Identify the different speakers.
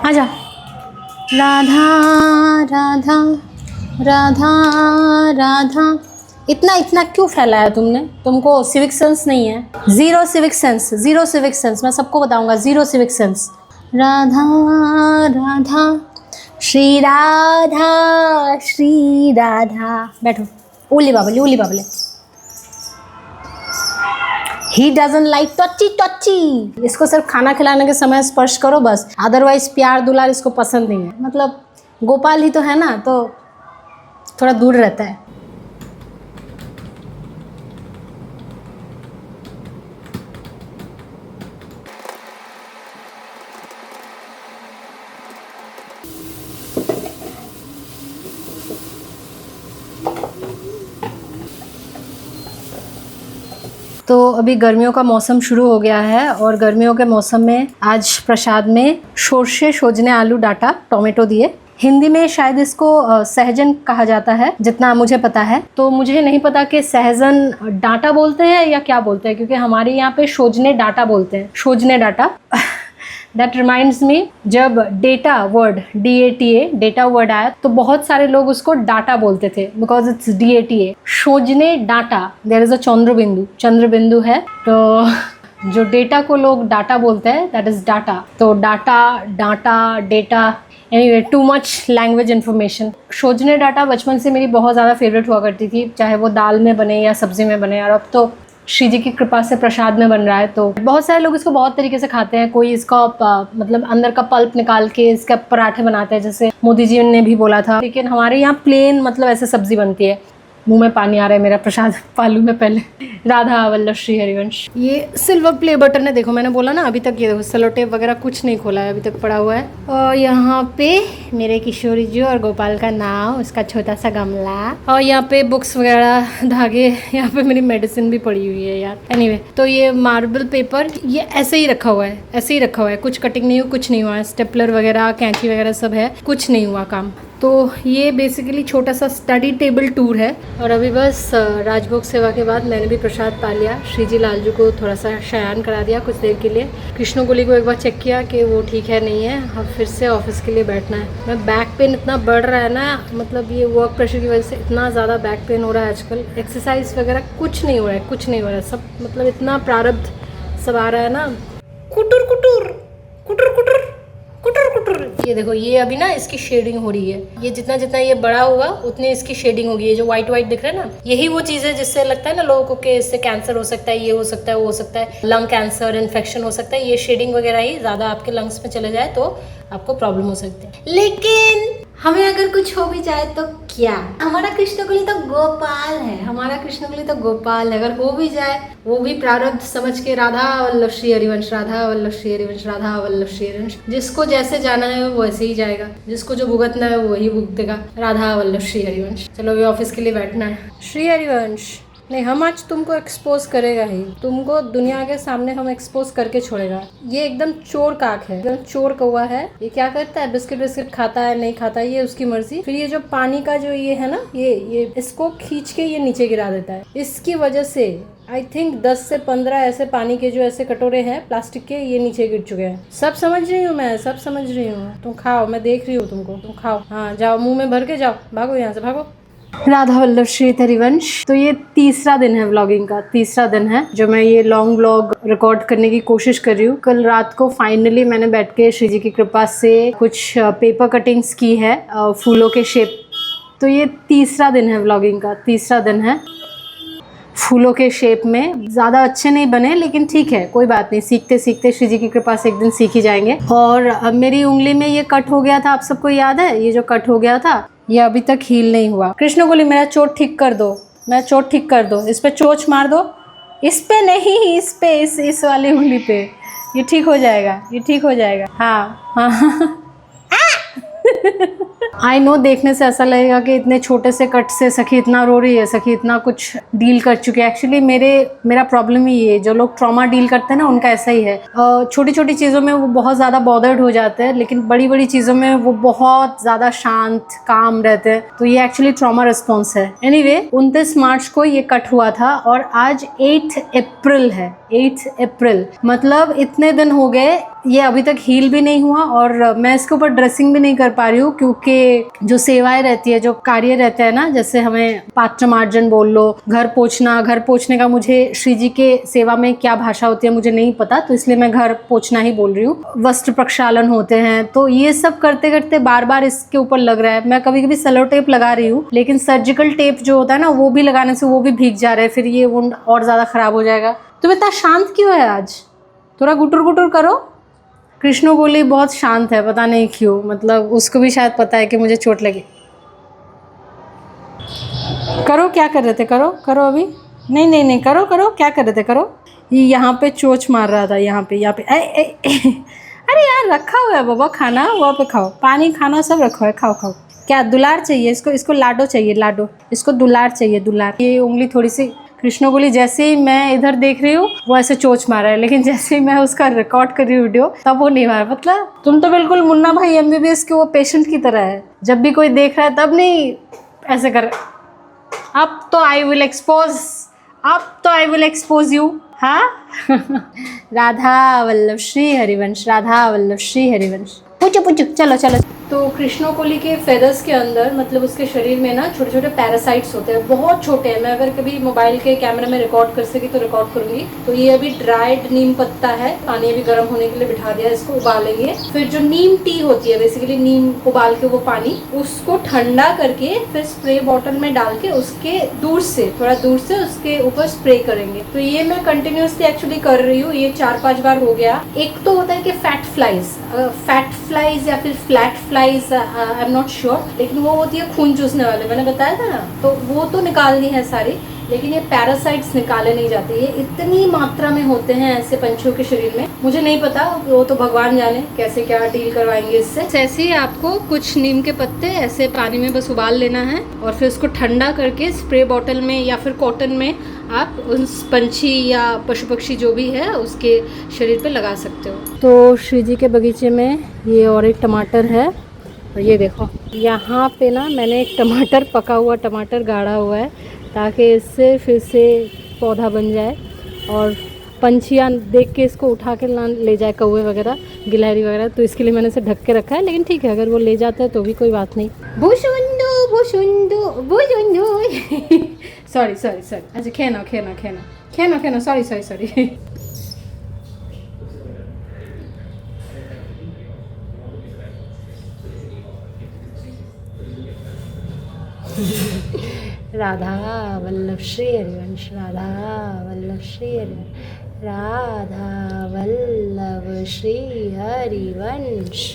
Speaker 1: आजा। राधा राधा राधा राधा। इतना इतना क्यों फैलाया तुमने? तुमको सिविक सेंस नहीं है। Zero civic sense, zero civic sense. मैं सबको बताऊंगा, zero civic sense. Radha Radha Shri Radha Shri Radha. बैठो। उली बाबले उली बाबले। He doesn't like टच्ची टच्ची। इसको सिर्फ खाना खिलाने के समय स्पर्श करो बस, अदरवाइज प्यार दुलार इसको पसंद नहीं है। मतलब गोपाल ही तो है ना, तो थोड़ा दूर रहता है। तो अभी गर्मियों का मौसम शुरू हो गया है और गर्मियों के मौसम में आज प्रसाद में शोरशे सोजने आलू डाटा टोमेटो दिए। हिंदी में शायद इसको सहजन कहा जाता है जितना मुझे पता है। तो मुझे नहीं पता कि सहजन डाटा बोलते हैं या क्या बोलते हैं, क्योंकि हमारे यहाँ पे सोजने डाटा बोलते हैं, सोजने डाटा। दैट रिमाइंड्स मी, जब data word DATA data word आया तो बहुत सारे लोग उसको डाटा बोलते थे बिकॉज इट्स DATA। सोजने डाटा, देयर इज अ चंद्रबिंदु है, तो जो डेटा को लोग डाटा बोलते हैं दैट इज डाटा। तो data data data, anyway too much language information. सोजने डाटा बचपन से मेरी बहुत ज़्यादा फेवरेट हुआ करती थी, चाहे वो दाल में बने या सब्जी में बने। और अब तो श्री जी की कृपा से प्रसाद में बन रहा है। तो बहुत सारे लोग इसको बहुत तरीके से खाते हैं। कोई इसका मतलब अंदर का पल्प निकाल के इसका पराठे बनाते हैं, जैसे मोदी जी ने भी बोला था। लेकिन हमारे यहाँ प्लेन मतलब ऐसे सब्जी बनती है। मुंह में पानी आ रहा है मेरा प्रसाद पालू में पहले। राधा वल्लभ श्री हरिवंश। ये सिल्वर प्ले बटन है, देखो मैंने बोला ना, अभी तक ये देखो सेलो टेप वगैरह कुछ नहीं खोला है, अभी तक पड़ा हुआ है। और यहाँ पे मेरे किशोरी जी और गोपाल का नाम, उसका छोटा सा गमला, और यहाँ पे बुक्स वगैरह, धागे, यहाँ पे मेरी मेडिसिन भी पड़ी हुई है यार। एनीवे, तो ये मार्बल पेपर ये ऐसे ही रखा हुआ है, ऐसे ही रखा हुआ है, कुछ कटिंग नहीं हुई, कुछ नहीं हुआ है। स्टेपलर वगैरह कैंची वगैरह सब है, कुछ नहीं हुआ काम। तो ये बेसिकली छोटा सा स्टडी टेबल टूर है। और अभी बस राजभोग सेवा के बाद मैंने भी प्रसाद पा लिया। श्री जी लालजू को थोड़ा सा शयन करा दिया कुछ देर के लिए। कृष्ण गोली को एक बार चेक किया कि वो ठीक है नहीं है। अब फिर से ऑफिस के लिए बैठना है। मैं बैक पेन इतना बढ़ रहा है ना, मतलब ये वर्क प्रेशर की वजह से इतना ज़्यादा बैक पेन हो रहा है आजकल। एक्सरसाइज वगैरह कुछ नहीं हो रहा है, कुछ नहीं हो रहा है। सब मतलब इतना प्रारब्ध सब आ रहा है ना। कुटुर कुटुर कुटुर कुटुर कुटुर कुटुर। ये देखो, ये अभी ना इसकी शेडिंग हो रही है। ये जितना जितना ये बड़ा होगा उतनी इसकी शेडिंग होगी। ये जो व्हाइट व्हाइट दिख रहा है ना, यही वो चीज़ है जिससे लगता है ना लोगों को कि इससे कैंसर हो सकता है, ये हो सकता है, वो हो सकता है, लंग कैंसर, इन्फेक्शन हो सकता है। ये शेडिंग वगैरह ही ज़्यादा आपके लंग्स में चले जाए तो आपको प्रॉब्लम हो सकती है। लेकिन हमें अगर कुछ हो भी जाए तो क्या, हमारा कृष्णकुली तो गोपाल है, हमारा कृष्णकुली तो गोपाल है। अगर हो भी जाए वो भी प्रारब्ध समझ के, राधा वल्लभ श्री हरिवंश, राधा वल्लभ श्री हरिवंश, राधा वल्लभ श्री हरिवंश। जिसको जैसे जाना है वो वैसे ही जाएगा, जिसको जो भुगतना है वो वही भुगतेगा। राधा वल्लभ श्री हरिवंश। चलो अभी ऑफिस के लिए बैठना है। श्री हरिवंश नहीं, हम आज तुमको एक्सपोज करेगा ही, तुमको दुनिया के सामने हम एक्सपोज करके छोड़ेगा। ये एकदम चोर काक है, एकदम चोर कौवा है। ये क्या करता है, बिस्किट बिस्किट खाता है नहीं खाता है ये उसकी मर्जी। फिर ये जो पानी का जो ये है ना, ये इसको खींच के ये नीचे गिरा देता है। इसकी वजह से आई थिंक 10 से 15 ऐसे पानी के जो ऐसे कटोरे हैं प्लास्टिक के, ये नीचे गिर चुके हैं। सब समझ रही हूँ मैं, सब समझ रही हूँ। तुम खाओ, मैं देख रही हूँ तुमको, तुम खाओ। हाँ जाओ, मुंह में भर के जाओ, भागो यहाँ से, भागो। राधा वल्लभ श्री हरिवंश। तो ये तीसरा दिन है व्लॉगिंग का, तीसरा दिन है जो मैं ये लॉन्ग व्लॉग रिकॉर्ड करने की कोशिश कर रही हूँ। कल रात को फाइनली मैंने बैठ के श्री जी की कृपा से कुछ पेपर कटिंग्स की है फूलों के शेप। तो ये तीसरा दिन है व्लॉगिंग का, तीसरा दिन है। फूलों के शेप में ज़्यादा अच्छे नहीं बने, लेकिन ठीक है, कोई बात नहीं, सीखते सीखते श्री जी की कृपा से एक दिन सीख ही जाएंगे। और अब मेरी उंगली में ये कट हो गया था, आप सबको याद है, ये जो कट हो गया था ये अभी तक हील नहीं हुआ। कृष्ण गोली मेरा चोट ठीक कर दो, मैं चोट ठीक कर दो, इस पे चोच मार दो, इस पे नहीं, इस पे, इस वाली उंगली पे। ये ठीक हो जाएगा, ये ठीक हो जाएगा। हाँ हाँ। आई नो, देखने से ऐसा लगेगा कि इतने छोटे से कट से सखी इतना रो रही है, सखी इतना कुछ डील कर चुकी है। एक्चुअली मेरा प्रॉब्लम ही है, जो लोग ट्रॉमा डील करते हैं ना उनका ऐसा ही है। छोटी छोटी चीज़ों में वो बहुत ज़्यादा बॉदर्ड हो जाते हैं, लेकिन बड़ी बड़ी चीज़ों में वो बहुत ज़्यादा शांत काम रहते हैं। तो ये एक्चुअली ट्रॉमा रिस्पॉन्स है। एनीवे, 29 मार्च को ये कट हुआ था और आज 8 अप्रैल है। 8 अप्रैल मतलब इतने दिन हो गए ये अभी तक हील भी नहीं हुआ और मैं इसके ऊपर ड्रेसिंग भी नहीं कर पा रही हूँ, क्योंकि जो सेवाएं रहती है, जो कार्य रहते हैं ना, जैसे हमें पात्र मार्जन बोल लो, घर पोछने का, मुझे श्री जी के सेवा में क्या भाषा होती है मुझे नहीं पता, तो इसलिए मैं घर पोछना ही बोल रही हूँ। वस्त्र प्रक्षालन होते हैं, तो ये सब करते करते बार बार इसके ऊपर लग रहा है। मैं कभी कभी सेलो टेप लगा रही हूँ, लेकिन सर्जिकल टेप जो होता है ना, वो भी लगाने से वो भी भीग जा रहा है, फिर ये वुंड और ज़्यादा ख़राब हो जाएगा। तुम इतना शांत क्यों है आज? थोड़ा गुटुर गुटुर करो। कृष्णो बोली बहुत शांत है, पता नहीं क्यों, मतलब उसको भी शायद पता है कि मुझे चोट लगी। करो, क्या कर रहे थे? करो करो अभी। नहीं नहीं नहीं, करो करो, क्या कर रहे थे? करो। ये यहाँ पे चोच मार रहा था, यहाँ पे अरे यार, रखा हुआ है बाबा खाना, वहाँ पे खाओ, पानी खाना सब रखा है, खाओ खाओ। क्या दुलार चाहिए इसको? इसको लाडो चाहिए, लाडो। इसको दुलार चाहिए, दुलार। ये उंगली थोड़ी सी, कृष्णो बोली जैसे ही मैं इधर देख रही हूँ वो ऐसे चोच मारा है, लेकिन जैसे ही मैं उसका रिकॉर्ड कर रही हूँ वीडियो, तब वो नहीं मारा। मतलब तुम तो बिल्कुल मुन्ना भाई MBBS के वो पेशेंट की तरह है, जब भी कोई देख रहा है तब नहीं ऐसे कर। अब तो आई विल एक्सपोज यू। हाँ राधा वल्लभ श्री हरिवंश, राधा वल्लभ श्री हरिवंश। पूछो पूछो, चलो चलो। तो कृष्णो कोली के फेदर्स के अंदर, मतलब उसके शरीर में ना छोटे छोटे पैरासाइट्स होते हैं, बहुत छोटे हैं। मैं अगर कभी मोबाइल के कैमरे में रिकॉर्ड कर सकी तो रिकॉर्ड करूंगी। तो ये अभी ड्राइड नीम पत्ता है, पानी अभी गर्म होने के लिए बिठा दिया, इसको उबालेंगे। फिर जो नीम टी होती है, बेसिकली नीम उबाल के वो पानी, उसको ठंडा करके फिर स्प्रे बॉटल में डाल के उसके थोड़ा दूर से उसके ऊपर स्प्रे करेंगे। तो ये मैं कंटिन्यूसली एक्चुअली कर रही हूँ, ये 4-5 बार हो गया। एक तो होता है कि फैट फ्लाइज या फिर flat flies, I am not sure, लेकिन वो होती है खून चूसने वाले, मैंने बताया था ना, तो वो तो निकालनी है सारी। लेकिन ये पैरासाइट्स निकाले नहीं जाते, ये इतनी मात्रा में होते हैं ऐसे पंछियों के शरीर में, मुझे नहीं पता, वो तो भगवान जाने कैसे क्या डील करवाएंगे इससे। ऐसे ही आपको कुछ नीम के पत्ते ऐसे पानी में बस उबाल लेना है और फिर उसको ठंडा करके स्प्रे बॉटल में या फिर कॉटन में आप उस पंछी या पशु पक्षी जो भी है उसके शरीर पे लगा सकते हो। तो श्री जी के बगीचे में ये और एक टमाटर है, और ये देखो यहाँ पे ना मैंने एक टमाटर, पका हुआ टमाटर गाड़ा हुआ है, ताकि इससे फिर से पौधा बन जाए और पंछियाँ देख के इसको उठा के ले जाए, कौवे वगैरह, गिलहरी वगैरह। तो इसके लिए मैंने इसे ढक के रखा है, लेकिन ठीक है, अगर वो ले जाता है तो भी कोई बात नहीं। भूसुंदू भूसुंदू भूसुंदू सॉरी अच्छा, खेना सॉरी राधा वल्लभ श्री हरिवंश, राधा वल्लभ श्री हरिवंश, राधा वल्लभ श्री हरिवंश।